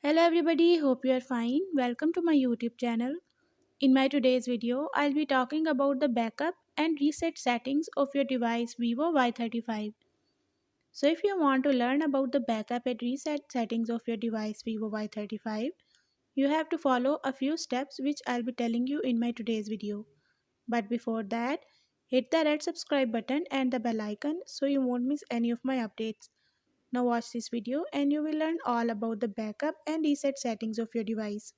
Hello everybody, hope you are fine. Welcome to my YouTube channel. In my today's video, I'll be talking about the backup and reset settings of your device VIVO Y35. So if you want to learn about the backup and reset settings of your device VIVO Y35, you have to follow a few steps which I'll be telling you in my today's video. But before that, hit the red subscribe button and the bell icon so you won't miss any of my updates. Now watch this video and you will learn all about the backup and reset settings of your device.